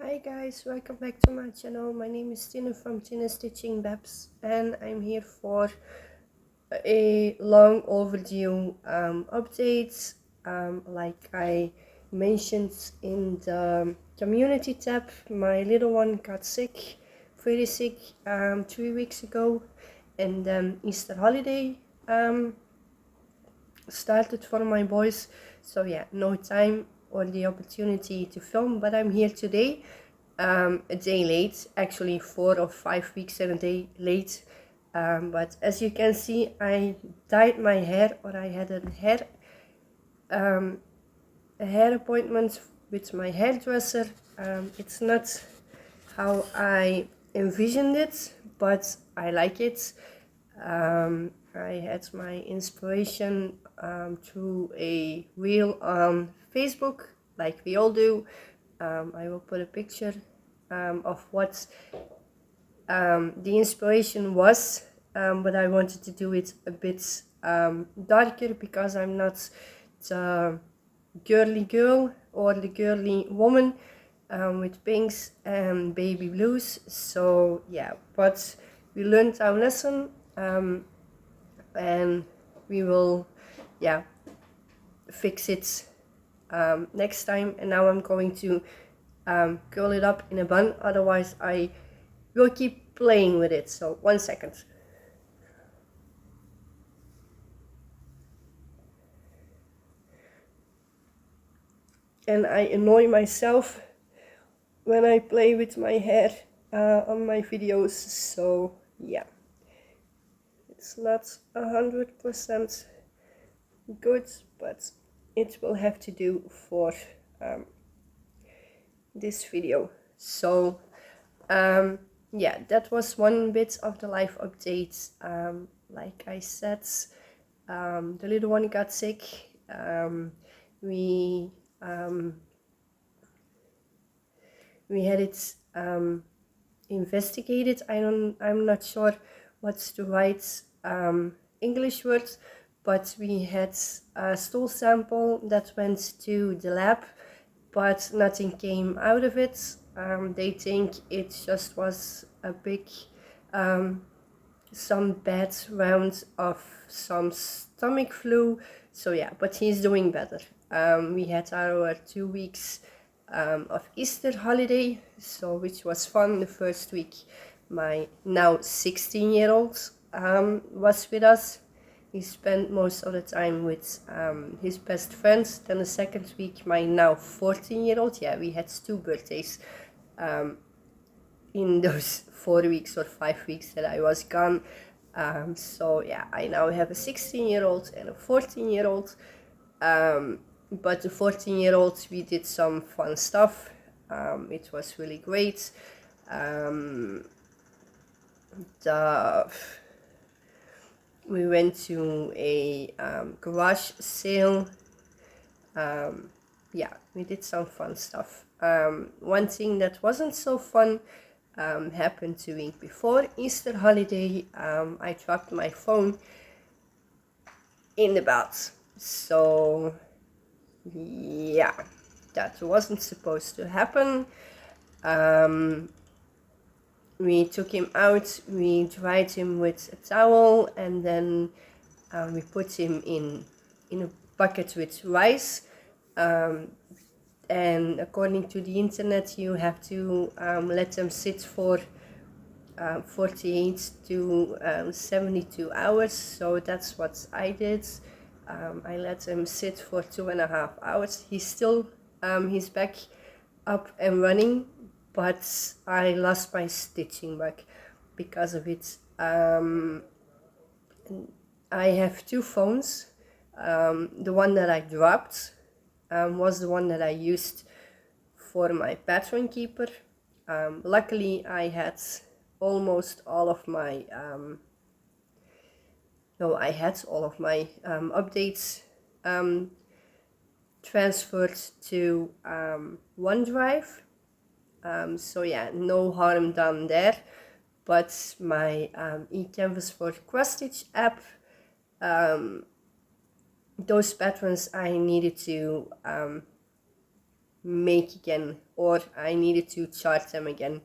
Hi guys, welcome back to my channel. My name is Tina from Tina Stitching Babs, and I'm here for a long overdue update. Like I mentioned in the community tab, my little one got sick, pretty sick, 3 weeks ago, and then Easter holiday started for my boys, so yeah, no time or the opportunity to film, but I'm here today, a day late, actually 4 or 5 weeks and a day late, but as you can see, I dyed my hair, or I had a hair appointment with my hairdresser. It's not how I envisioned it, but I like it. I had my inspiration through a reel on Facebook, like we all do. I will put a picture of what the inspiration was, but I wanted to do it a bit darker because I'm not the girly girl or the girly woman with pinks and baby blues. So yeah, but we learned our lesson, and we will fix it next time. And now I'm going to curl it up in a bun, otherwise I will keep playing with it. So 1 second. And I annoy myself when I play with my hair on my videos, so yeah, it's not 100% good, but it will have to do for this video. So yeah, that was one bit of the life update. Like I said, the little one got sick. We had it investigated. I'm not sure what's the right English word, but we had a stool sample that went to the lab, but nothing came out of it. They think it just was a big some bad round of some stomach flu. So yeah, but he's doing better. We had our 2 weeks of Easter holiday, so which was fun. The first week my now 16-year-old was with us. He spent most of the time with his best friends. Then the second week my now 14-year-old, yeah, we had 2 birthdays in those 4 weeks or 5 weeks that I was gone. So yeah, I now have a 16-year-old and a 14-year-old. But the 14-year-old, we did some fun stuff. It was really great. We went to a garage sale. Yeah, we did some fun stuff. One thing that wasn't so fun happened 2 weeks before Easter holiday. I dropped my phone in the bath. So yeah, that wasn't supposed to happen. We took him out, we dried him with a towel, and then we put him in a bucket with rice. And according to the internet, you have to let them sit for 48 to 72 hours. So that's what I did. I let him sit for 2.5 hours. He's still he's back up and running, but I lost my stitching back because of it. I have 2 phones. The one that I dropped was the one that I used for my pattern keeper. Luckily I had almost all of my updates transferred to OneDrive. So yeah, no harm done there. But my eCanvas for cross stitch app, those patterns I needed to make again, or I needed to charge them again.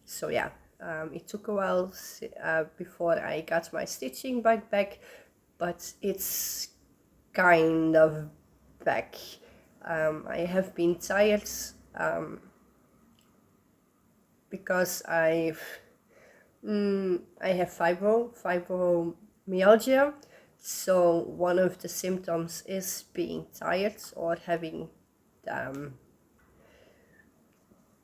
So yeah, it took a while before I got my stitching back, but it's kind of back. I have been tired because I have fibromyalgia. So one of the symptoms is being tired or having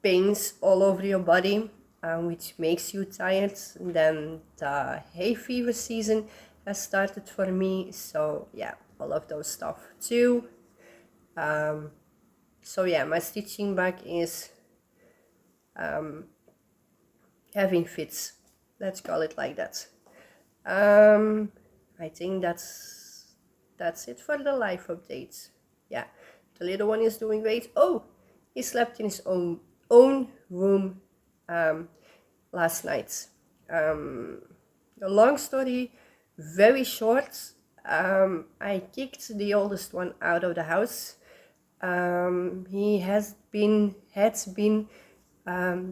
pains all over your body, which makes you tired. Then the hay fever season has started for me, so yeah, all of those stuff too. So yeah, my stitching back is having fits, let's call it like that. I think that's it for the life updates. Yeah, the little one is doing great. Oh, he slept in his own room last night. A long story, very short. I kicked the oldest one out of the house. He had been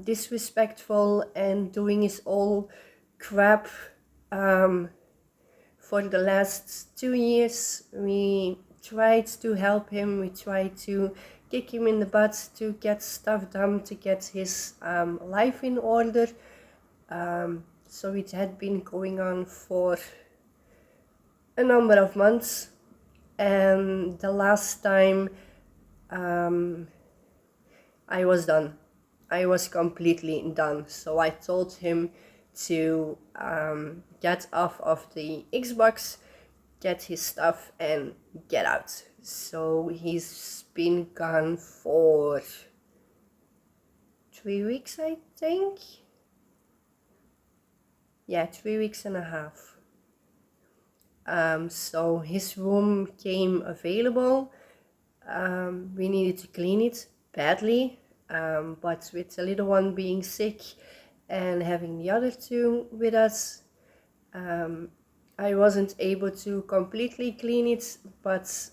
disrespectful and doing his old crap for the last 2 years. We tried to help him, we tried to kick him in the butt to get stuff done, to get his life in order. So it had been going on for a number of months, and the last time I was done. I was completely done. So I told him to get off of the Xbox, get his stuff, and get out. So he's been gone for 3 weeks, I think. Yeah, 3 weeks and a half. So his room came available. We needed to clean it badly, but with the little one being sick and having the other two with us, I wasn't able to completely clean it. But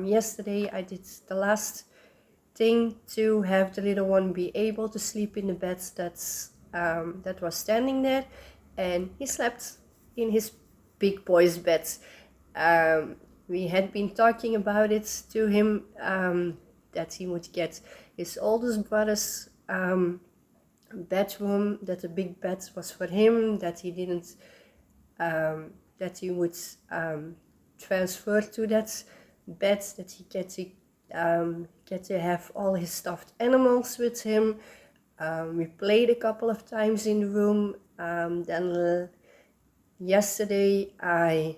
yesterday I did the last thing to have the little one be able to sleep in the bed that was standing there, and he slept in his big boy's bed. We had been talking about it to him, that he would get his oldest brother's bedroom, that the big bed was for him, that he didn't, that he would transfer to that bed, that he get to have all his stuffed animals with him. We played a couple of times in the room. Then yesterday I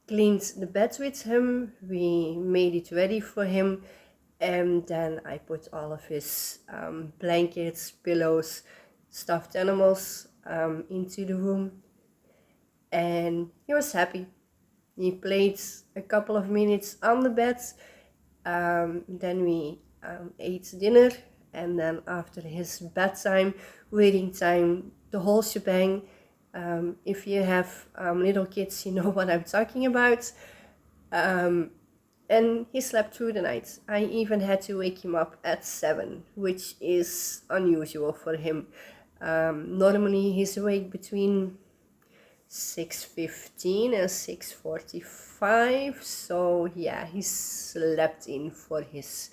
cleaned the bed with him. We made it ready for him, and then I put all of his blankets, pillows, stuffed animals into the room, and he was happy. He played a couple of minutes on the bed. Then we ate dinner, and then after his bedtime, reading time, the whole shebang. If you have little kids, you know what I'm talking about. And he slept through the night. I even had to wake him up at 7, which is unusual for him. Normally he's awake between 6:15 and 6:45. So yeah, he slept in for his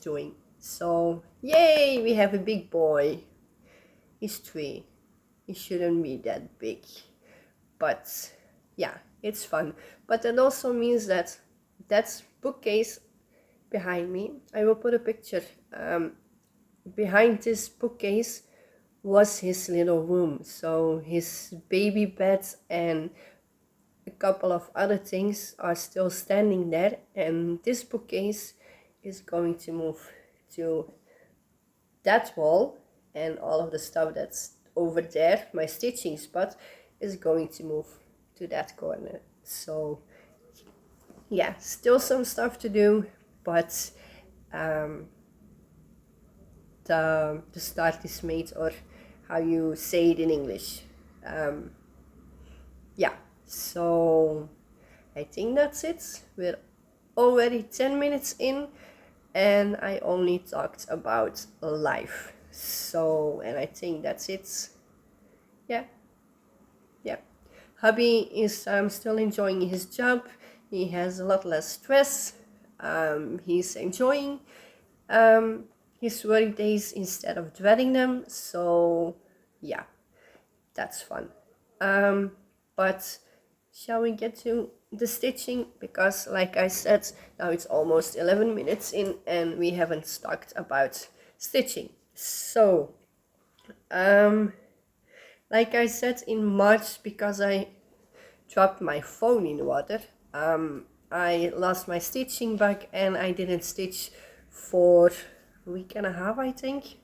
doing. So yay, we have a big boy. He's 3. He shouldn't be that big, but yeah, it's fun. But that also means that bookcase behind me, I will put a picture, behind this bookcase was his little room. So his baby bed and a couple of other things are still standing there, and this bookcase is going to move to that wall, and all of the stuff that's over there, my stitching spot, is going to move to that corner. So yeah, still some stuff to do, but the start is made, or how you say it in English. Yeah, so I think that's it. We're already 10 minutes in, and I only talked about life. So, and I think that's it. Yeah. Hubby is still enjoying his job. He has a lot less stress. He's enjoying his work days instead of dreading them. So yeah, that's fun. But shall we get to the stitching? Because like I said, now it's almost 11 minutes in and we haven't talked about stitching. So like I said, in March, because I dropped my phone in water, I lost my stitching bag and I didn't stitch for a week and a half, I think.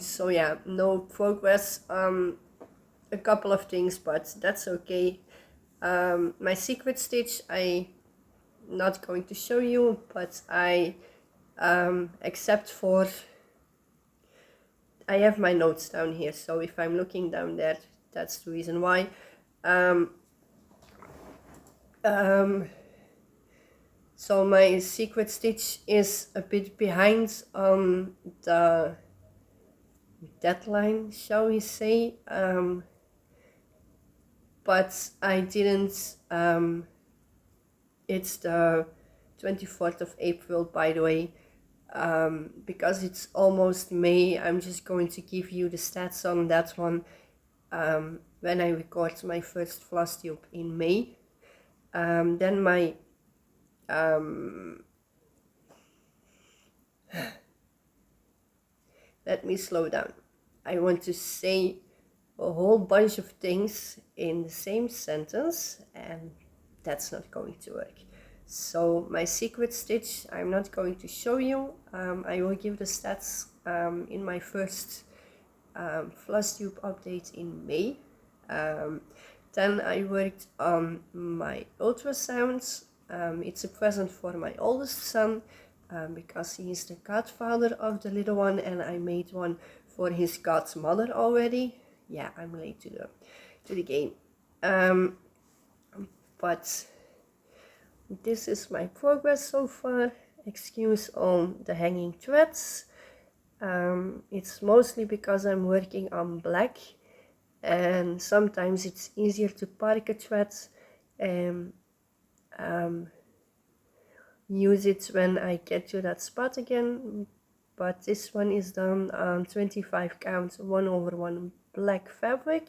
So yeah, no progress. A couple of things, but that's okay. My secret stitch, I not going to show you, but I except for I have my notes down here, so if I'm looking down there, that's the reason why. So my secret stitch is a bit behind on the deadline, shall we say, but I didn't, it's the 24th of April, by the way. Because it's almost May, I'm just going to give you the stats on that one when I record my first FlossTube in May. Then my let me slow down. I want to say a whole bunch of things in the same sentence, and that's not going to work. So my secret stitch, I'm not going to show you. I will give the stats in my first FlossTube update in May. Then I worked on my ultrasounds. It's a present for my oldest son because he is the godfather of the little one, and I made one for his godmother already. Yeah, I'm late to the game. But this is my progress so far. Excuse on the hanging threads. It's mostly because I'm working on black, and sometimes it's easier to park a thread and use it when I get to that spot again. But this one is done on 25 count 1/1 black fabric,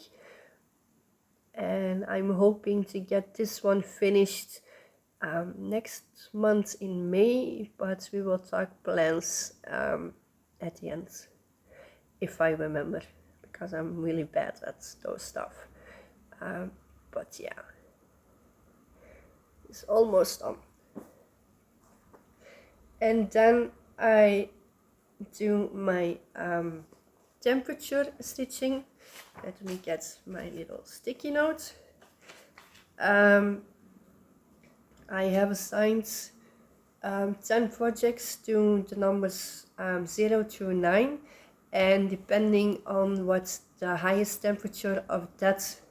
and I'm hoping to get this one finished next month in May, but we will talk plans at the end, if I remember, because I'm really bad at those stuff. But yeah, it's almost done. And then I do my temperature stitching. Let me get my little sticky note. I have assigned 10 projects to the numbers 0 through 9, and depending on what the highest temperature of that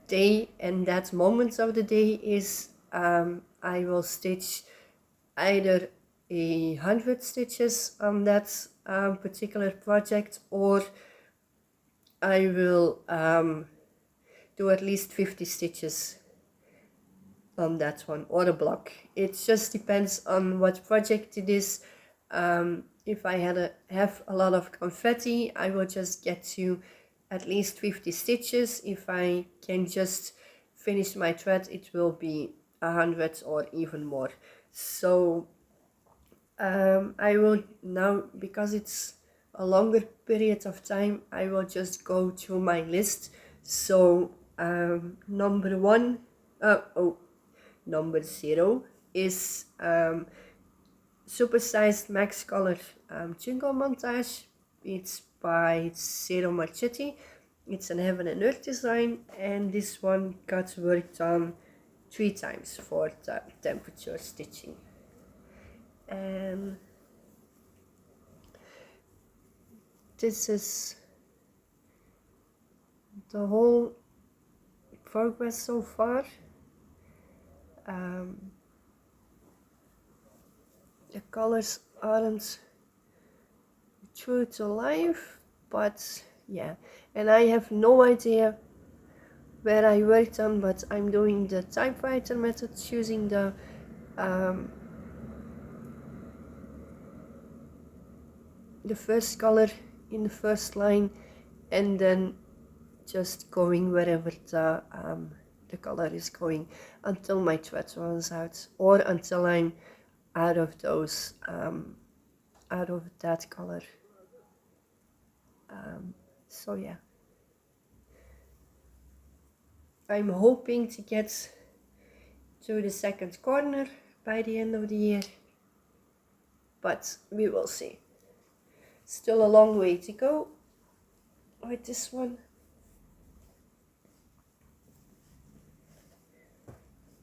day and that moment of the day is, I will stitch either 100 stitches on that particular project, or I will do at least 50 stitches on that one, or a block. It just depends on what project it is. If I have a lot of confetti, I will just get to at least 50 stitches. If I can just finish my thread, it will be 100 or even more. So I will now, because it's a longer period of time, I will just go through my list. So number 0 is supersized max color jingle montage. It's by Zero Marchetti. It's an heaven and earth design, and this one got worked on 3 times for the temperature stitching. And this is the whole progress so far. the colors aren't true to life, but yeah. And I have no idea where I worked on, but I'm doing the typewriter method, choosing the first color in the first line, and then just going wherever the color is going until my thread runs out, or until I'm out of those out of that color. So yeah, I'm hoping to get to the second corner by the end of the year, but we will see. Still a long way to go with this one.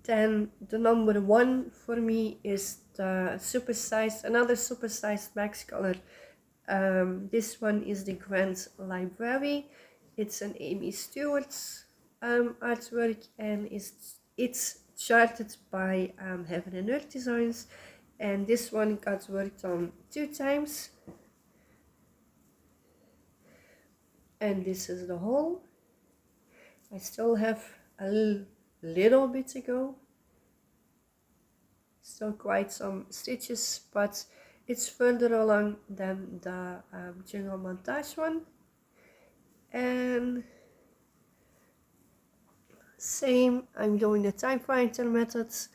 Then the number one for me is the another supersized max color. This one is the Grand Library. It's an Amy Stewart's artwork, and it's charted by Heaven and Earth Designs, and this one got worked on 2 times. And this is the whole. I still have a little bit to go. Still quite some stitches, but it's further along than the Jungle Montage one. And same, I'm doing the typewriter methods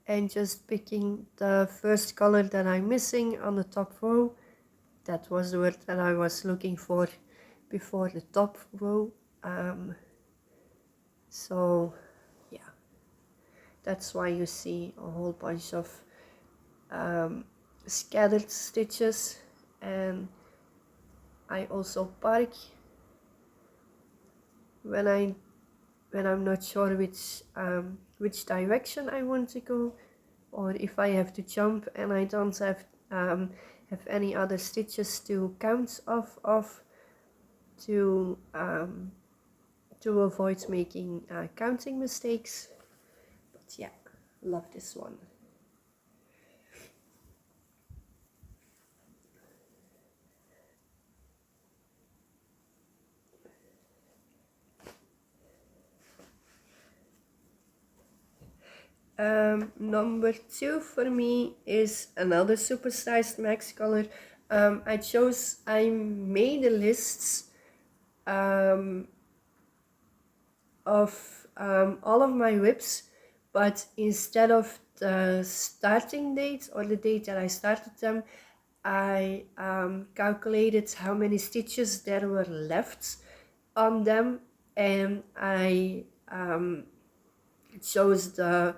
and just picking the first color that I'm missing on the top row. That was the word that I was looking for before the top row. So yeah, that's why you see a whole bunch of scattered stitches. And I also park when I'm not sure which direction I want to go, or if I have to jump and I don't have any other stitches to count off of to avoid making counting mistakes. But yeah, love this one. Number 2 for me is another supersized max color. I made a list of all of my whips, but instead of the starting date or the date that I started them, I calculated how many stitches there were left on them, and I chose the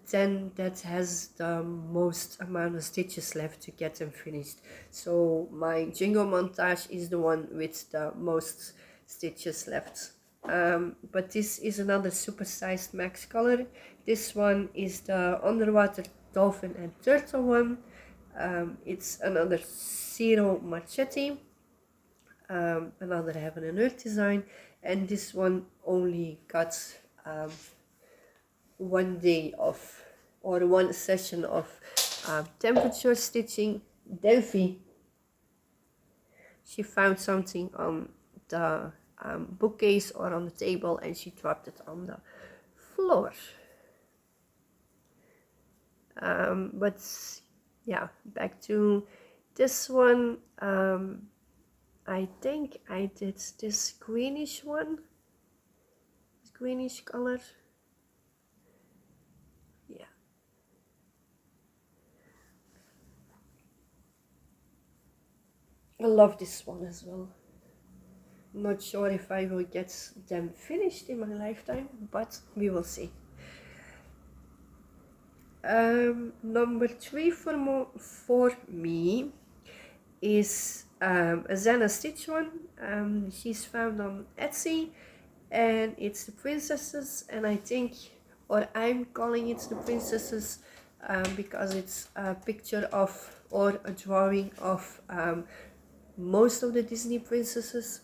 10 that has the most amount of stitches left to get them finished. So my Jingle Montage is the one with the most stitches left. But this is another supersized max color. This one is the Underwater Dolphin and Turtle one. It's another Zero Machete, another Heaven and Earth design, and this one only got 1 day of, or 1 session of temperature stitching. Delphi, she found something on the bookcase or on the table and she dropped it on the floor. But yeah, back to this one. I think I did this greenish one, this greenish color. Yeah. I love this one as well. Not sure if I will get them finished in my lifetime, but we will see. Number 3 for me is a Zana Stitch one. She's found on Etsy, and it's the princesses, and I think, or I'm calling it the princesses because it's a picture of, or a drawing of most of the Disney princesses.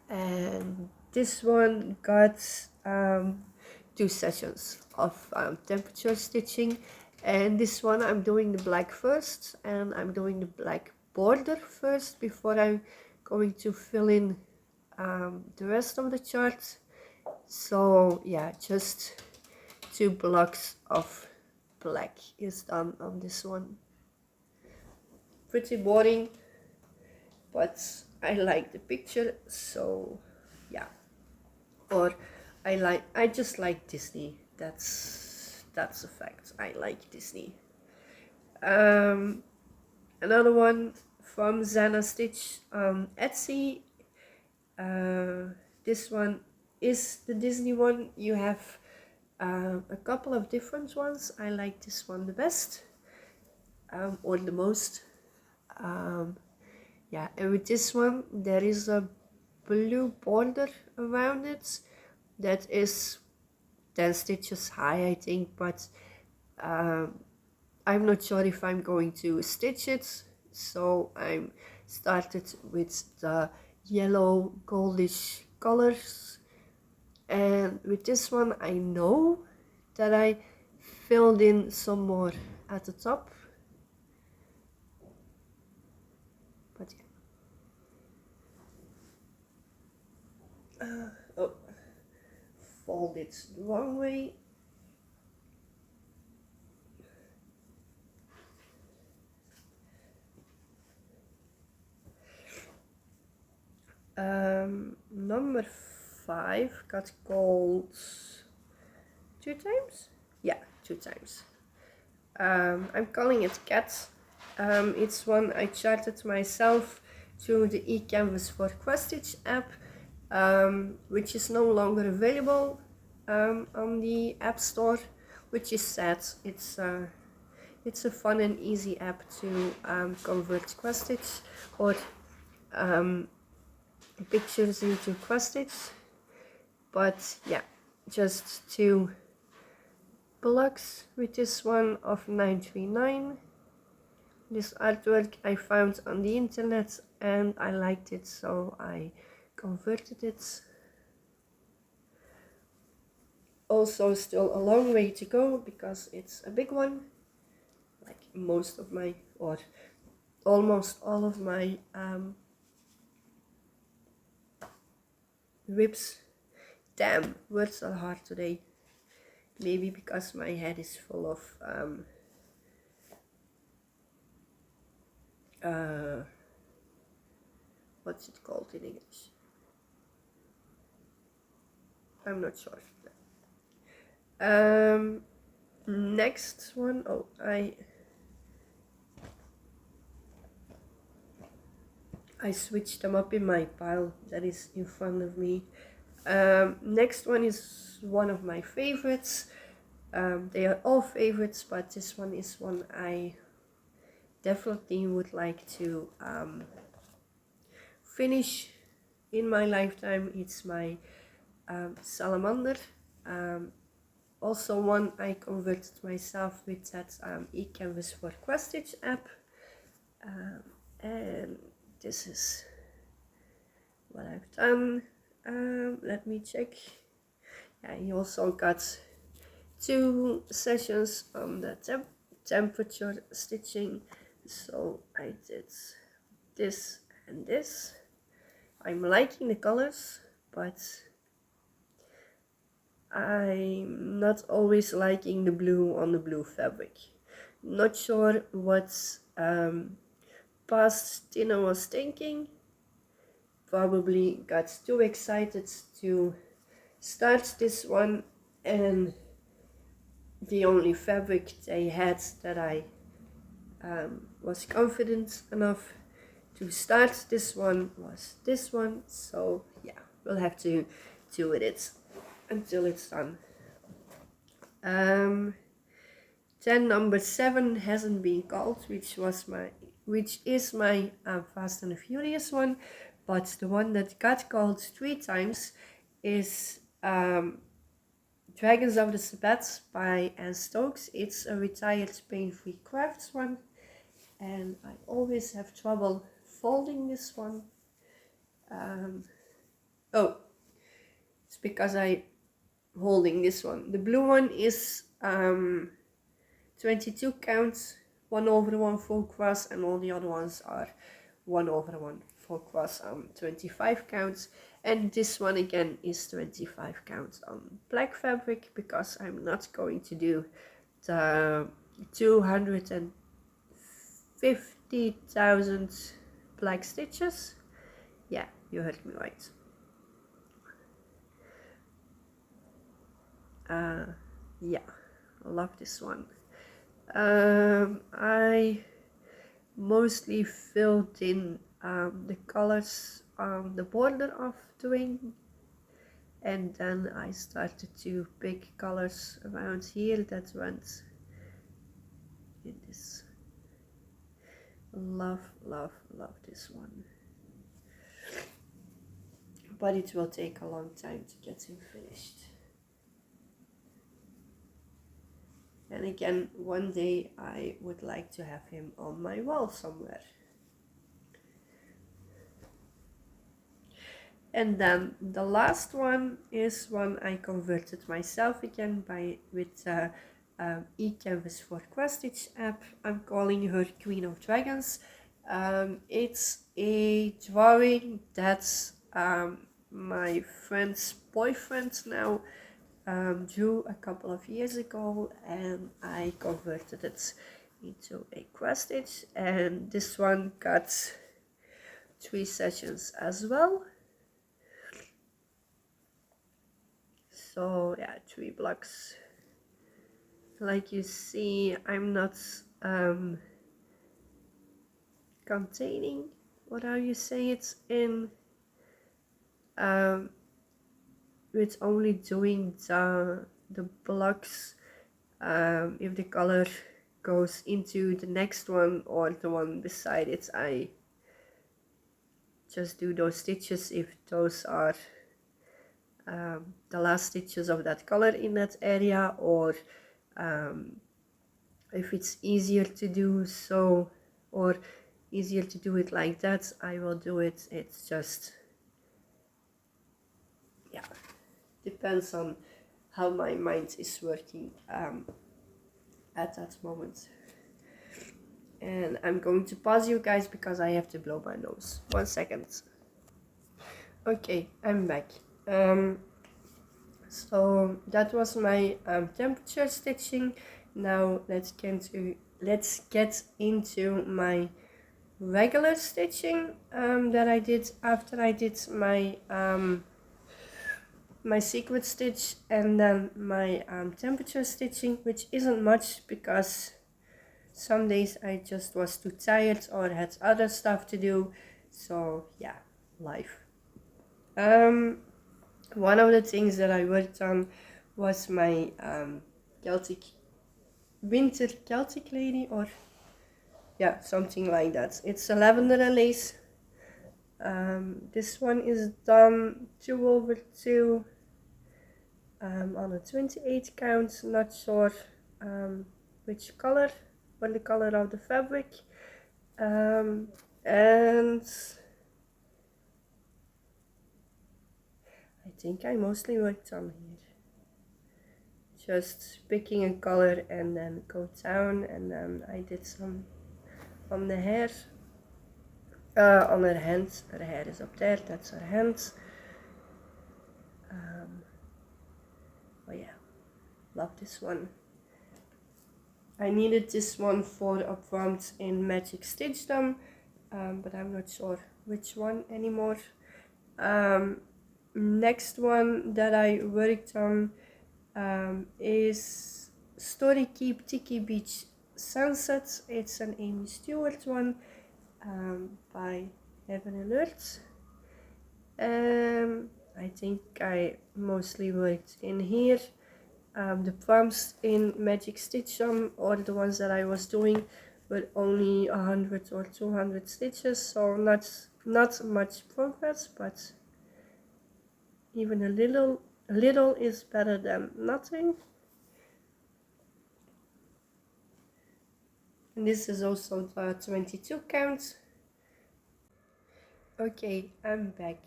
And this one got 2 sessions of temperature stitching, And this one I'm doing the black first, and I'm doing the black border first before I'm going to fill in the rest of the chart. So yeah, just 2 blocks of black is done on this one. Pretty boring, but I like the picture, so yeah. Or I just like Disney. That's a fact. I like Disney. Another one from Zana Stitch on Etsy. This one is the Disney one. You have a couple of different ones. I like this one the best, or the most. Yeah, and with this one there is a blue border around it that is 10 stitches high, I think, but I'm not sure if I'm going to stitch it, so I started with the yellow goldish colors. And with this one I know that I filled in some more at the top, but yeah. Oh, fold it the wrong way. Number 5 got called 2 times? Yeah, 2 times. I'm calling it Cat. It's one I charted myself through the eCanvas for Questitch app, which is no longer available on the App Store, which is sad. It's a fun and easy app to convert Questitch or pictures into Questitch, but yeah, just 2 blocks with this one of 939. This artwork I found on the internet and I liked it, so I converted it. Also still a long way to go because it's a big one, like most of my, or almost all of my whips. Damn, words are hard today. Maybe because my head is full of what's it called in English? I'm not sure. Next one, oh, I switched them up in my pile that is in front of me. Next one is one of my favorites. They are all favorites, but this one is one I definitely would like to finish in my lifetime. It's my salamander. Also one I converted myself with that eCanvas for Questitch app. And this is what I've done. Let me check. Yeah, he also got 2 sessions on the temperature stitching, so I did this and this. I'm liking the colors, but I'm not always liking the blue on the blue fabric. Not sure what past Tina was thinking. Probably got too excited to start this one, and the only fabric they had that I was confident enough to start this one was this one. So yeah, we'll have to do with it until it's done. Then number 7 hasn't been called, which is my Fast and the Furious one, but the one that got called 3 times is Dragons of the Sabbath by Anne Stokes. It's a retired pain-free crafts one, and I always have trouble folding this one. Oh, it's because I'm holding this one. The blue one is 22 counts, 1/1 full cross, and all the other ones are 1/1 full cross on 25 counts. And this one again is 25 counts on black fabric, because I'm not going to do the 250,000 black stitches. Yeah, you heard me right. Yeah, I love this one. I mostly filled in the colors on the border of the wing, and then I started to pick colors around here that went in this. Love this one, but it will take a long time to get him finished. And again, one day I would like to have him on my wall somewhere. And then the last one is one I converted myself again with eCanvas for Cross Stitch app. I'm calling her Queen of Dragons. It's a drawing that's my friend's boyfriend now drew a couple of years ago, and I converted it into a cross stitch, and this one got 3 sessions as well. So yeah, 3 blocks. Like you see, I'm not containing, what are you say it's in, with only doing the blocks if the color goes into the next one or the one beside it. I just do those stitches if those are the last stitches of that color in that area, or if it's easier to do so, or easier to do it like that, I will do it. It's just, yeah, depends on how my mind is working at that moment. And I'm going to pause you guys because I have to blow my nose. 1 second. Okay, I'm back. So that was my temperature stitching. Now let's get into my regular stitching that I did after I did my my secret stitch, and then my temperature stitching, which isn't much because some days I just was too tired or had other stuff to do. So yeah, life. One of the things that I worked on was my winter Celtic lady, or yeah, something like that. It's a lavender and lace. This one is done 2/2 on a 28 count. Not sure which color or the color of the fabric, and I think I mostly worked on here, just picking a color and then go down, and then I did some on the hair, on her hands. Her hair is up there, that's her hands. Oh yeah, love this one. I needed this one for a prompt in Magic Stitch Them, but I'm not sure which one anymore. Next one that I worked on is Story Keep Tiki Beach Sunset. It's an Amy Stewart one by Heaven Alert. I think I mostly worked in here. The prompts in Magic Stitch Them, or the ones that I was doing, were only 100 or 200 stitches, so not much progress, but even a little is better than nothing. And this is also the 22 count. Okay, I'm back.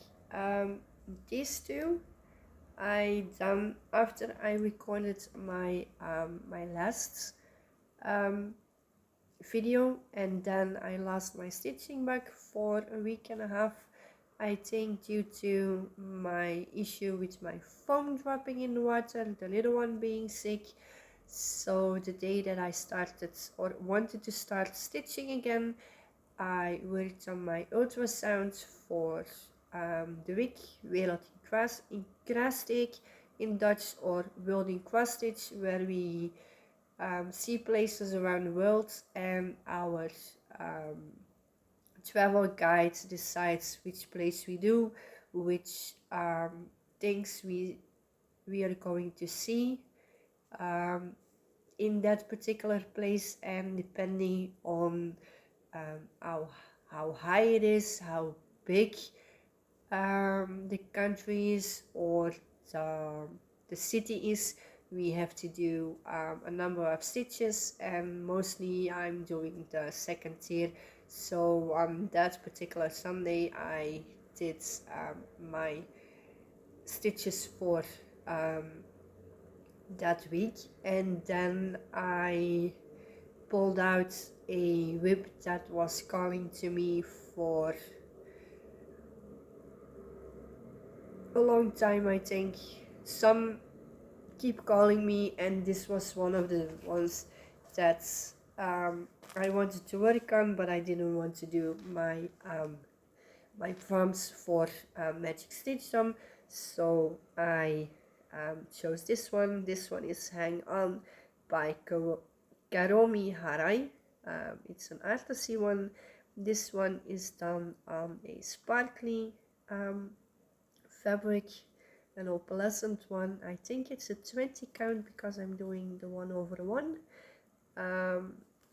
These two I done after I recorded my my last video, and then I lost my stitching bug for a week and a half, I think, due to my issue with my phone dropping in the water, the little one being sick. So the day that I started or wanted to start stitching again, I worked on my ultrasound for the week Wereld in Kraassteek in Dutch, or World in Cross Stitch, where we see places around the world, and our travel guide decides which place we do, which things we are going to see in that particular place, and depending on how high it is, how big the country is, or the city is, we have to do a number of stitches, and mostly I'm doing the second tier. So on that particular Sunday I did my stitches for that week, and then I pulled out a whip that was calling to me for a long time, I think. Some keep calling me, and this was one of the ones that I wanted to work on, but I didn't want to do my my prompts for Magic Stitch Them, so I chose this one. This one is Hang On by Karomi Harai. It's an artsy one. This one is done on a sparkly fabric, an opalescent one. I think it's a 20 count because I'm doing the 1/1.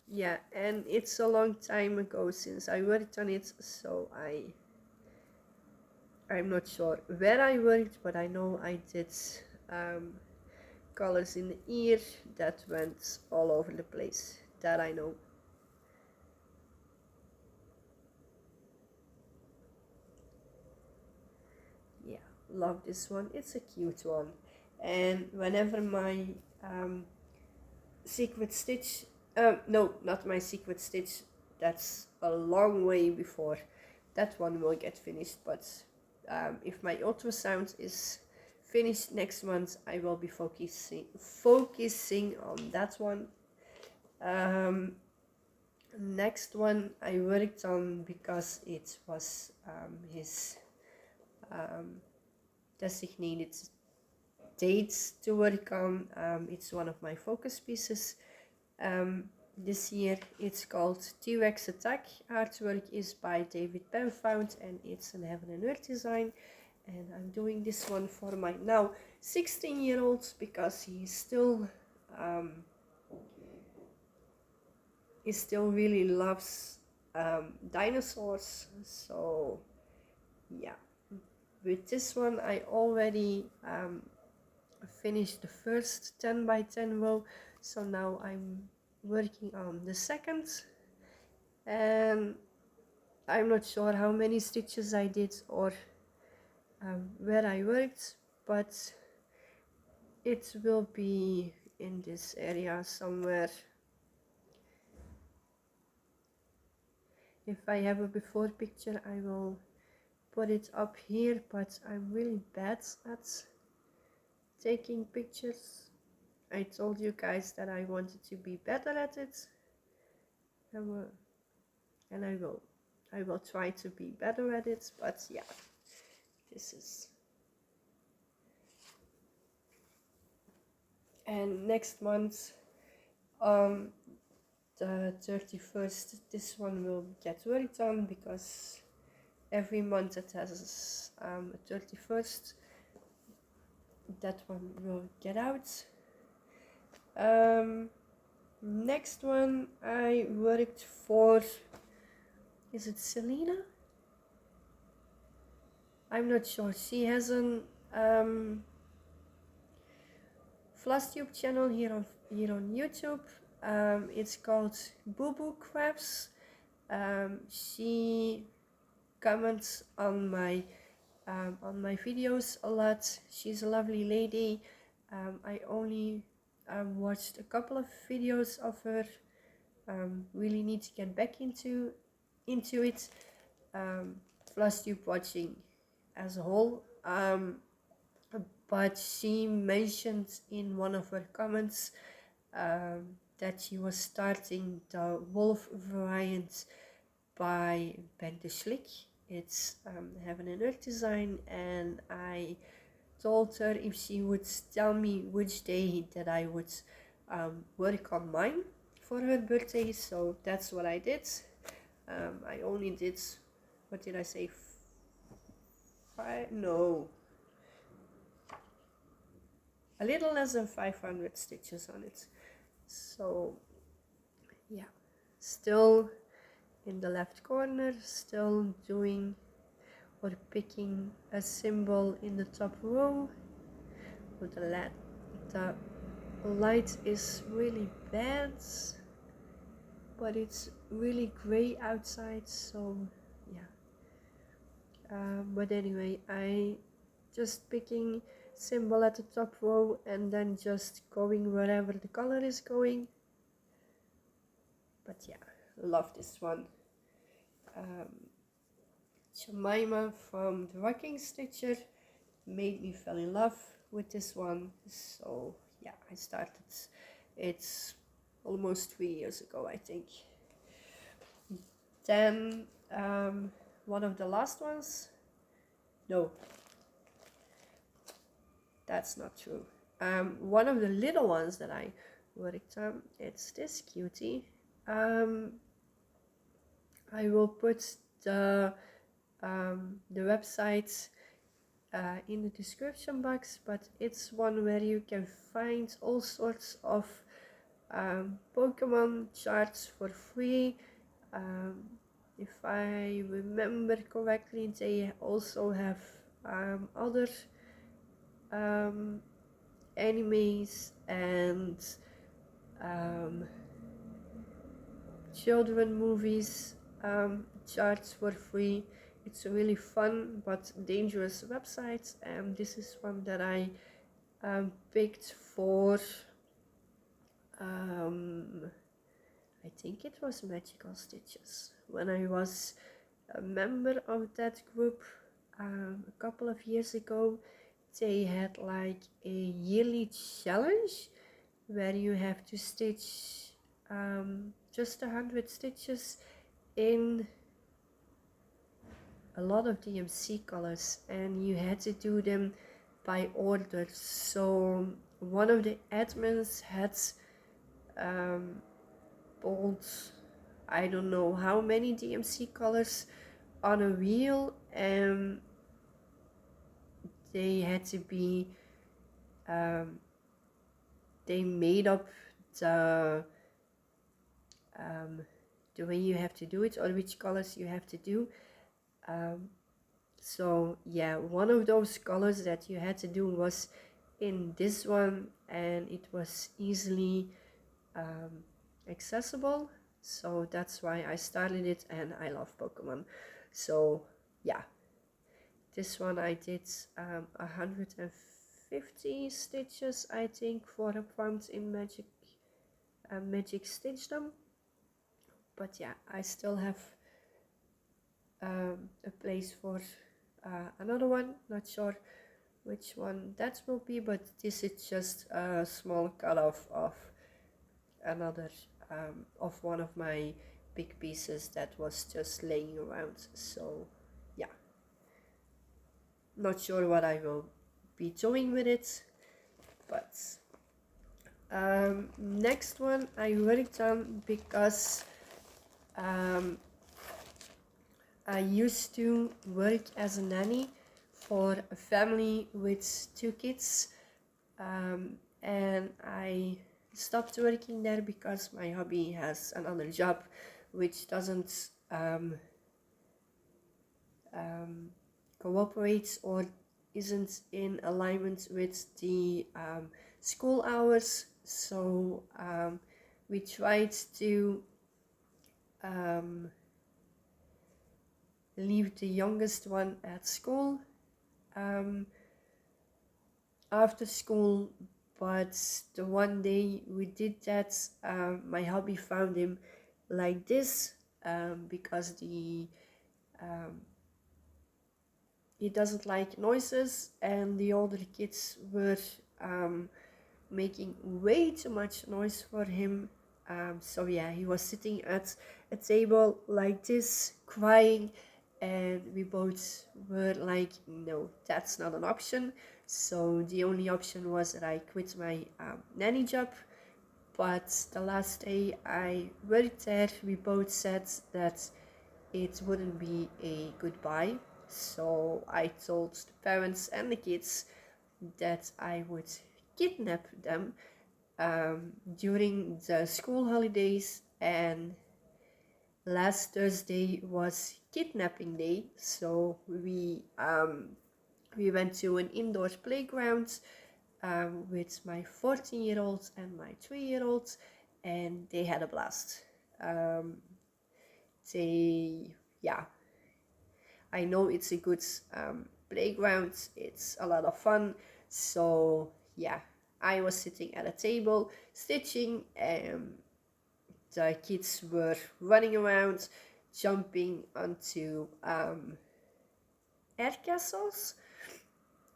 Yeah, and it's a long time ago since I worked on it, so I'm not sure where I worked, but I know I did colors in the ear that went all over the place, that I know. Yeah, love this one. It's a cute one. And whenever my secret stitch, no, not my secret stitch, that's a long way before that one will get finished, but if my ultrasound is finished next month, I will be focusing on that one. Next one I worked on because it was his designated dates to work on. It's one of my focus pieces this year. It's called T-Rex Attack. Artwork is by David Penfound, and it's an Heaven and Earth design. And I'm doing this one for my now 16-year-old because he still really loves dinosaurs. So yeah, with this one I already finished the first 10 by 10 row, so now I'm working on the second, and I'm not sure how many stitches I did or where I worked, but it will be in this area somewhere. If I have a before picture I will put it up here, but I'm really bad at taking pictures. I told you guys that I wanted to be better at it, and I will try to be better at it, but yeah, this is. And next month, the 31st, this one will get worked on, because every month it has a 31st, that one will get out. Next one I worked for, is it Selena? I'm not sure. She has an FlossTube channel here on YouTube. It's called Boo Boo Crafts. She comments on my videos a lot. She's a lovely lady. I only watched a couple of videos of her. Really need to get back into it. FlossTube watching as a whole. But she mentioned in one of her comments that she was starting the wolf variant by Birdie Stitching. It's heaven and earth design, and I told her if she would tell me which day that I would work on mine for her birthday. So that's what I did. I only did, what did I say, a little less than 500 stitches on it. So yeah, still in the left corner, still doing or picking a symbol in the top row. But the light is really bad, but it's really gray outside, so yeah. But anyway, I just picking symbol at the top row and then just going wherever the color is going. But yeah, love this one. Jemima from the Rocking Stitcher made me fall in love with this one. So yeah, I started it's almost 3 years ago, I think. Then one of the last ones, no, that's not true. One of the little ones that I worked on, it's this cutie. I will put the website in the description box, but it's one where you can find all sorts of Pokemon charts for free. If I remember correctly, they also have other animes and children movies charts for free. It's a really fun but dangerous website, and this is one that I picked for I think it was Magical Stitches. When I was a member of that group a couple of years ago, they had like a yearly challenge where you have to stitch just 100 stitches in a lot of DMC colors, and you had to do them by order. So one of the admins had pulled I don't know how many DMC colors on a wheel, and they had to be they made up the way you have to do it or which colors you have to do. So yeah, one of those colors that you had to do was in this one, and it was easily accessible, so that's why I started it, and I love Pokemon. So yeah, this one I did 150 stitches, I think, for a prompt in Magic Stitchdom. But yeah, I still have a place for another one. Not sure which one that will be, but this is just a small cutoff of another of one of my big pieces that was just laying around. So yeah, not sure what I will be doing with it, but next one I worked on because I used to work as a nanny for a family with 2 kids, and I stopped working there because my hubby has another job which doesn't cooperate or isn't in alignment with the school hours. So we tried to leave the youngest one at school after school, but the one day we did that, my hubby found him like this, because he doesn't like noises, and the older kids were making way too much noise for him. So yeah, he was sitting at a table like this, crying, and we both were like, no, that's not an option. So the only option was that I quit my nanny job. But the last day I worked there, we both said that it wouldn't be a goodbye. So I told the parents and the kids that I would kidnap them during the school holidays, and last Thursday was kidnapping day. So we went to an indoor playground with my 14-year-old and my 3-year-old, and they had a blast. Yeah, I know it's a good playground, it's a lot of fun. So yeah, I was sitting at a table stitching, and the kids were running around, jumping onto air castles,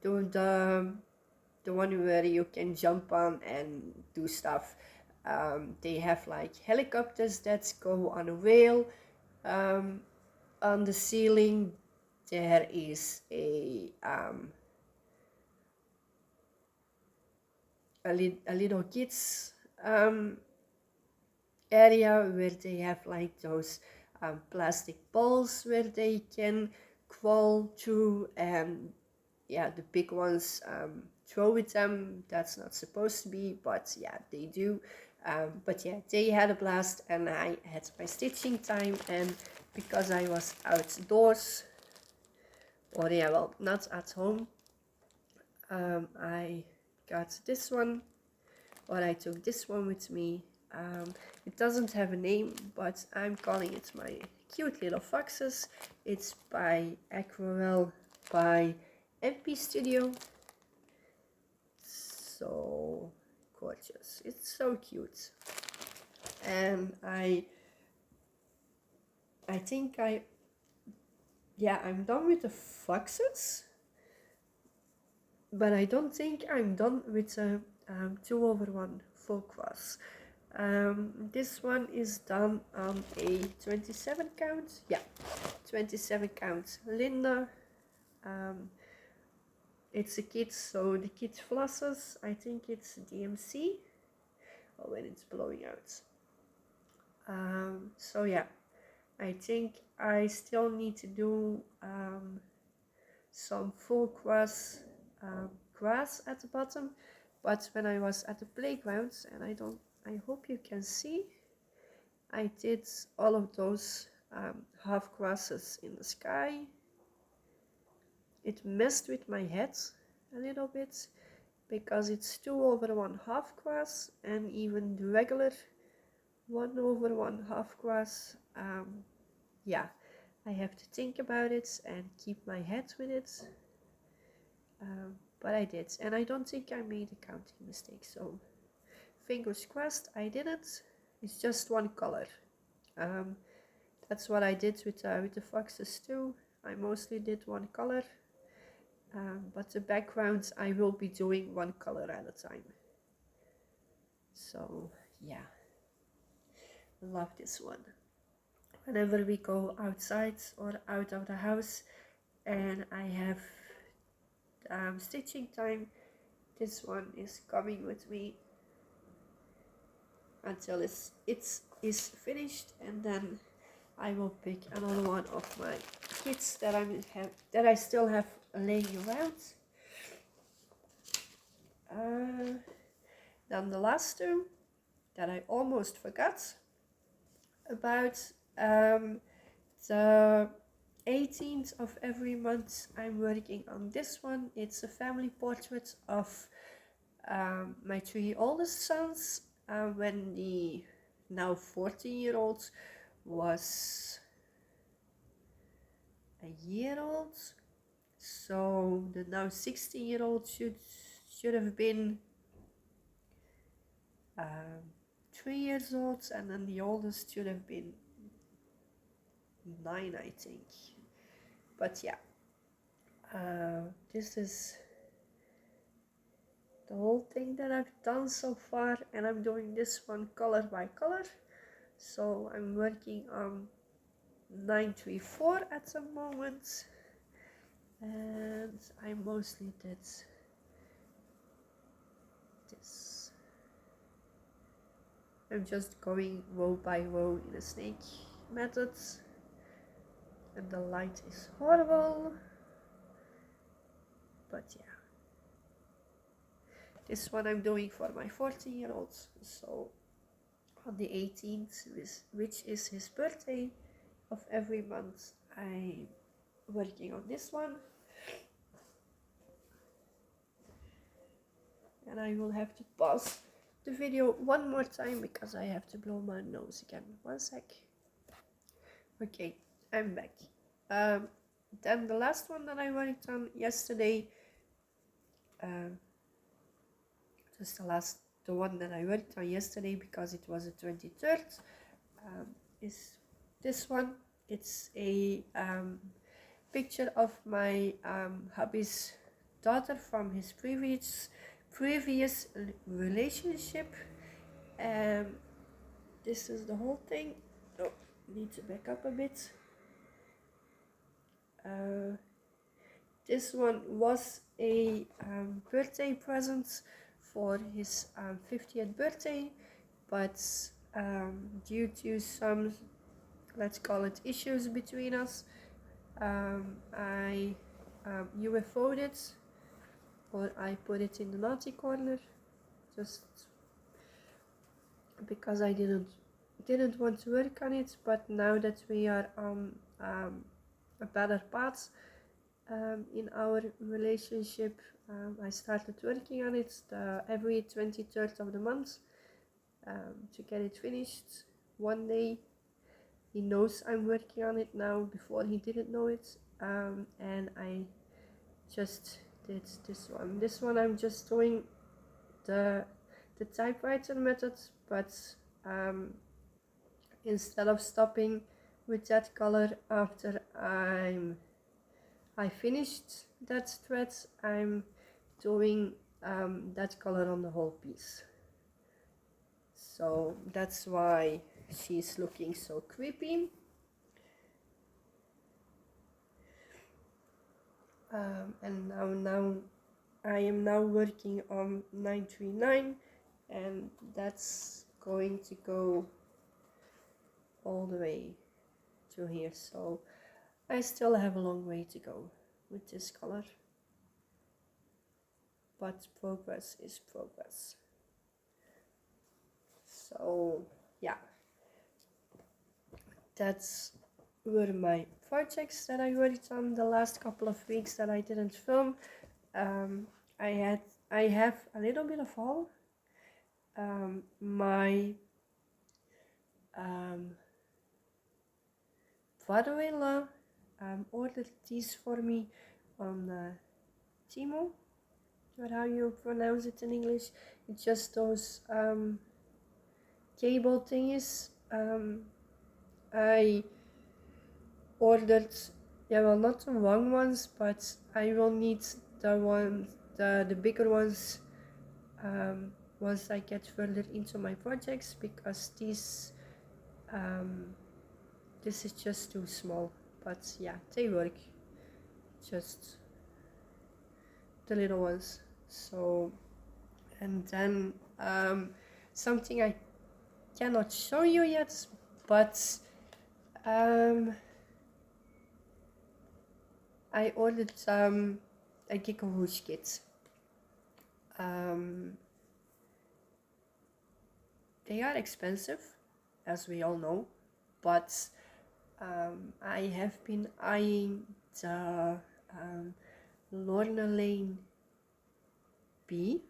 the one where you can jump on and do stuff. They have like helicopters that go on a rail. On the ceiling there is a little kids area where they have like those plastic balls where they can crawl through, and yeah, the big ones throw with them. That's not supposed to be, but yeah, they do. But yeah, they had a blast, and I had my stitching time. And because I was outdoors, or yeah, well, not at home, I got this one, or I took this one with me. It doesn't have a name, but I'm calling it my cute little foxes. It's by Aquarelle by MP Studio. So gorgeous, it's so cute. And I think I'm done with the foxes, but I don't think I'm done with the 2/1 full cross. This one is done on a 27 count. Yeah, 27 count Linda. It's a kit, so the kit flosses. I think it's DMC. Oh, when it's blowing out. So yeah, I think I still need to do some full grass at the bottom. But when I was at the playground, and I hope you can see, I did all of those half grasses in the sky. It messed with my head a little bit because it's 2/1 half grass, and even the regular 1/1 half grass. Yeah, I have to think about it and keep my head with it. But I did, and I don't think I made a counting mistake, so fingers crossed I didn't. It's just one color. That's what I did with the foxes too. I mostly did one color, but the backgrounds I will be doing one color at a time. So yeah, love this one. Whenever we go outside or out of the house and I have stitching time, this one is coming with me until it is finished, and then I will pick another one of my kits that I still have laying around. Then the last two that I almost forgot about, the 18th of every month I'm working on this one. It's a family portrait of my 3 oldest sons when the now 14-year-old was a year old. So the now 16-year-old should have been 3 years old, and then the oldest should have been 9, I think. But yeah, this is the whole thing that I've done so far, and I'm doing this one color by color. So I'm working on 934 at the moment, and I mostly did this. I'm just going row by row in a snake method, and the light is horrible, but yeah. This one I'm doing for my 14-year-old, so on the 18th, which is his birthday of every month, I'm working on this one. And I will have to pause the video one more time because I have to blow my nose again. 1 sec. Okay, I'm back. Then the last one that I worked on yesterday, just the one that I worked on yesterday because it was the 23rd, is this one. It's a picture of my hubby's daughter from his previous relationship. This is the whole thing. Oh, need to back up a bit. This one was a birthday present for his 50th birthday, but due to some, let's call it, issues between us, I UFO'd it, or I put it in the naughty corner, just because I didn't want to work on it. But now that we are on a better path in our relationship, I started working on it every 23rd of the month to get it finished. One day he knows I'm working on it now. Before he didn't know it, and I just did this one. This one I'm just doing the typewriter method, but instead of stopping with that color after I finished that thread, I'm doing that color on the whole piece. So that's why she's looking so creepy. And now I am now working on 939, and that's going to go all the way to here. So I still have a long way to go with this color, but progress is progress. So yeah, that's were my projects that I worked on the last couple of weeks that I didn't film. I have a little bit of haul. My father-in-law ordered these for me on Timo, or how you pronounce it in English. It's just those cable thingies. I ordered, yeah, well, not the wrong ones, but I will need the bigger ones once I get further into my projects, because this is just too small. But yeah, they work, just the little ones. So, and then something I cannot show you yet, but I ordered a Gecko Rouges kit. They are expensive, as we all know, but I have been eyeing the Lorna Lane B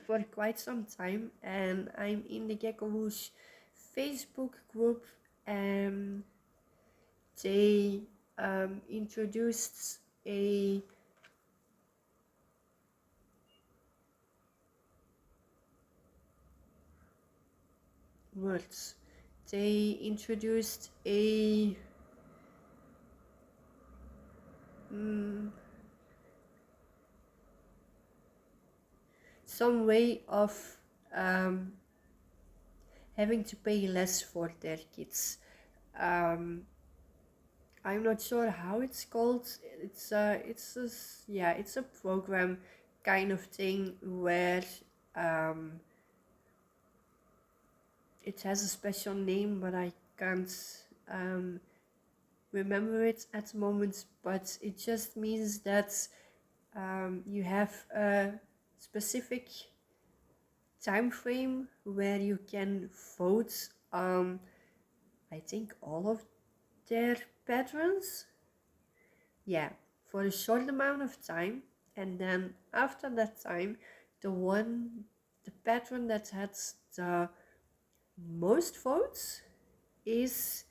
for quite some time, and I'm in the Gecko Rouges Facebook group, and they introduced a words. They introduced a some way of having to pay less for their kids. I'm not sure how it's called. It's a program kind of thing where it has a special name, but I can't remember it at the moment. But it just means that you have a specific time frame where you can vote on, I think, all of their patrons. Yeah, for a short amount of time, and then after that time, the patron that has the most votes is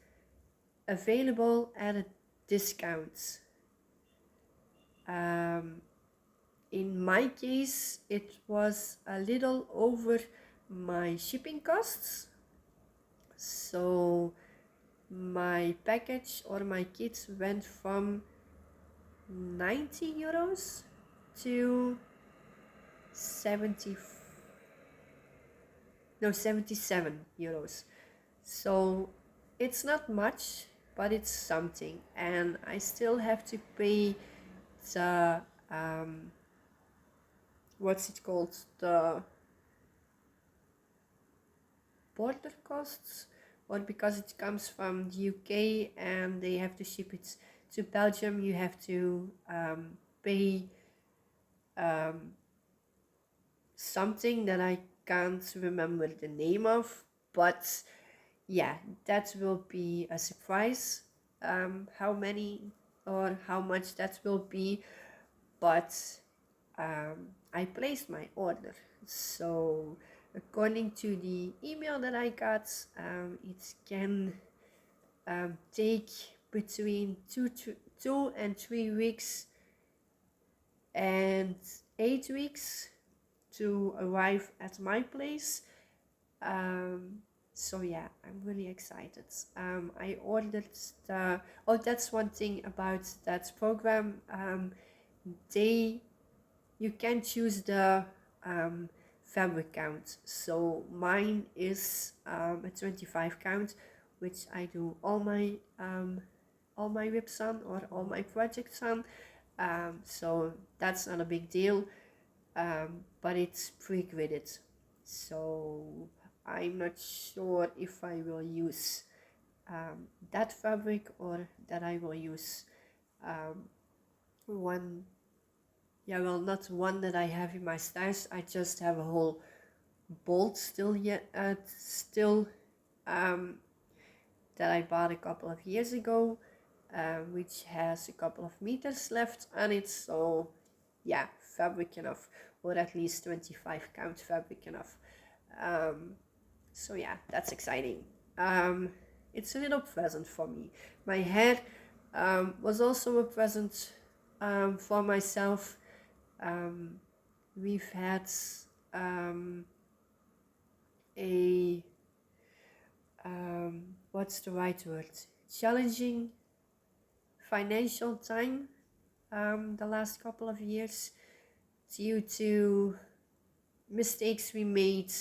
available at a discount. In my case, it was a little over my shipping costs. So my package or my kits went from 90 euros to 77 euros. So it's not much, but it's something, and I still have to pay the what's it called, the border costs, or because it comes from the UK and they have to ship it to Belgium, you have to pay something that I can't remember the name of, but yeah, that will be a surprise how many or how much that will be, but I placed my order. So according to the email that I got, it can take between 2 and 3 weeks and 8 weeks to arrive at my place. So yeah, I'm really excited. I ordered that's one thing about that program. You can choose the fabric count. So mine is a 25 count, which I do all my whips on or all my projects on. So that's not a big deal, but it's pre-gridded. So I'm not sure if I will use that fabric or that I will use one. Yeah, well, not one that I have in my stash. I just have a whole bolt still that I bought a couple of years ago, which has a couple of meters left on it. So yeah, fabric enough, or at least 25 count fabric enough. So yeah, that's exciting. It's a little present for me. My hair was also a present for myself. We've had a what's the right word? Challenging financial time the last couple of years due to mistakes we made,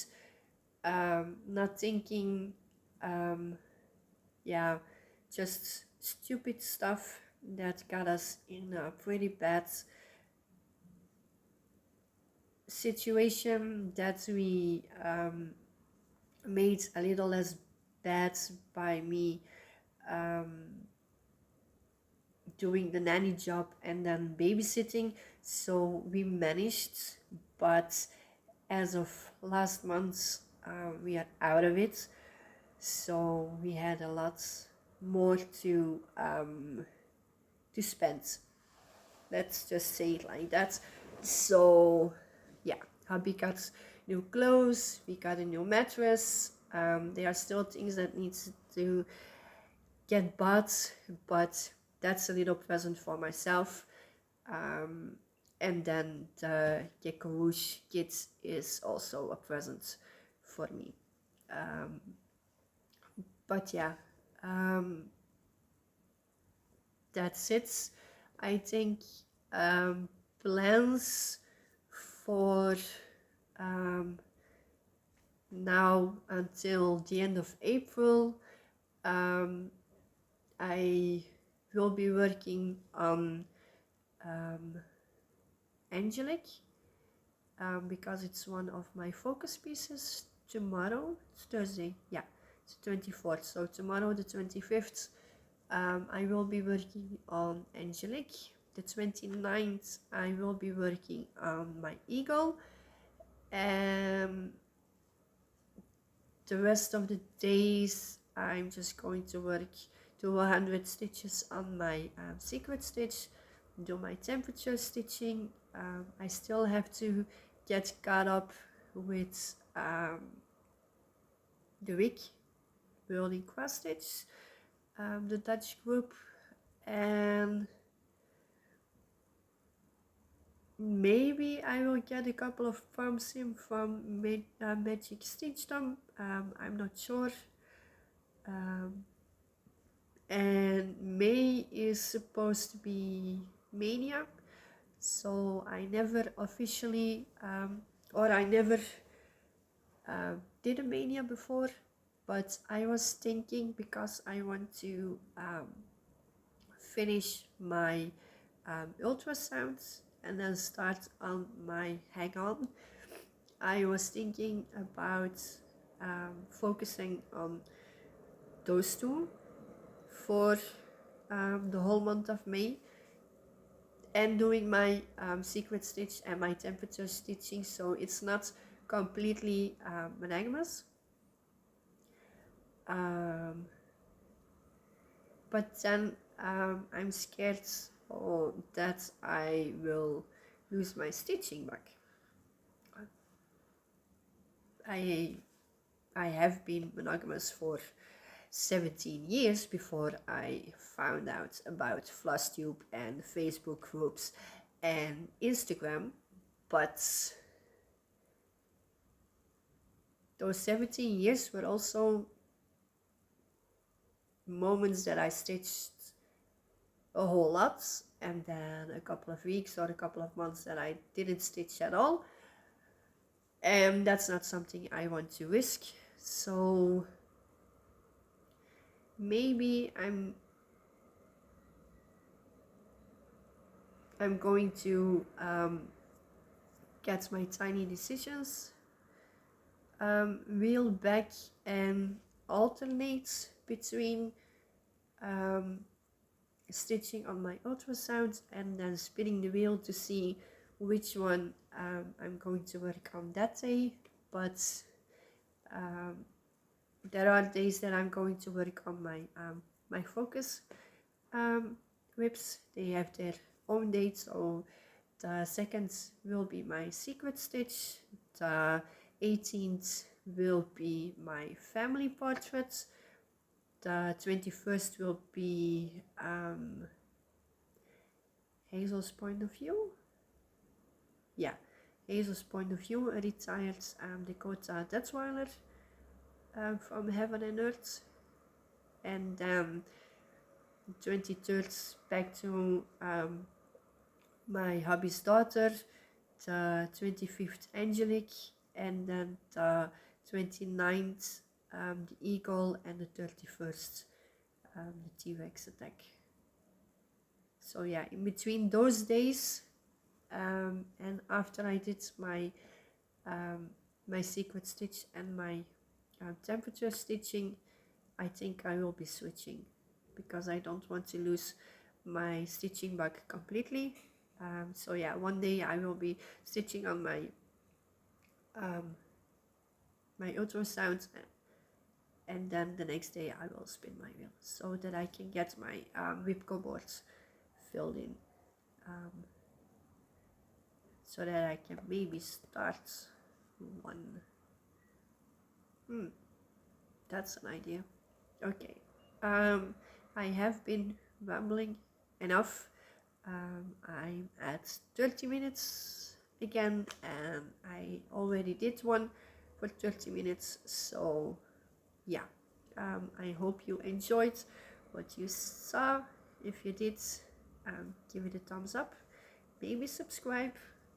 not thinking, just stupid stuff that got us in a pretty bad situation that we made a little less bad by me doing the nanny job and then babysitting. So we managed, but as of last month we are out of it. So we had a lot more to spend. Let's just say it like that. So yeah, hubby got new clothes, we got a new mattress. There are still things that needs to get bought, but that's a little present for myself. And then the Gecko Rouges kit is also a present for me. But yeah, that's it. I think plans for now until the end of April, I will be working on Angelic, because it's one of my focus pieces. Tomorrow, it's Thursday, yeah, it's the 24th, so tomorrow the 25th, I will be working on Angelic. The 29th, I will be working on my eagle, and the rest of the days I'm just going to work to 100 stitches on my secret stitch, do my temperature stitching. I still have to get caught up with the week rolling cross stitch, the Dutch group, and maybe I will get a couple of farms in from Magic Stitchdom. I'm not sure. And May is supposed to be Maynia, so I never officially or I never did a Maynia before, but I was thinking, because I want to finish my ultrasounds and then start on my hang on, I was thinking about focusing on those two for the whole month of May, and doing my secret stitch and my temperature stitching, so it's not completely monogamous. But then I'm scared that I will lose my stitching back. I have been monogamous for 17 years before I found out about FlossTube and Facebook groups and Instagram, but those 17 years were also moments that I stitched a whole lot, and then a couple of weeks or a couple of months that I didn't stitch at all, and that's not something I want to risk. So maybe I'm going to get my tiny decisions reel back and alternate between stitching on my ultrasound and then spinning the wheel to see which one I'm going to work on that day. But there are days that I'm going to work on my my focus whips. They have their own dates, so the 2nd will be my secret stitch, the 18th will be my family portrait, the 21st will be Hazel's point of view. Yeah, Hazel's point of view, a retired Dakota Deathweiler from Heaven and Earth. And then 23rd back to my hubby's daughter, the 25th Angelic, and then the 29th the Eagle, and the 31st the T-Rex attack. So yeah, in between those days and after I did my my secret stitch and my temperature stitching, I think I will be switching, because I don't want to lose my stitching bug completely. So yeah, one day I will be stitching on my my ultrasound, and then the next day I will spin my wheel so that I can get my whipco boards filled in, so that I can maybe start one. That's an idea. Okay, I have been rambling enough. I'm at 30 minutes again, and I already did one for 30 minutes, so yeah. I hope you enjoyed what you saw. If you did, give it a thumbs up, maybe subscribe.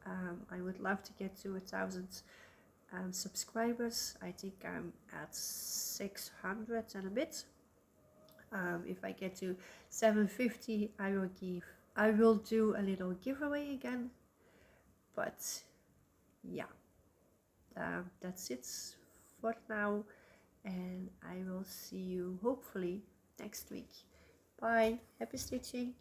I would love to get to 1,000 subscribers. I think I'm at 600 and a bit. If I get to 750, I will do a little giveaway again. But yeah, that's it for now, and I will see you hopefully next week. Bye. Happy stitching.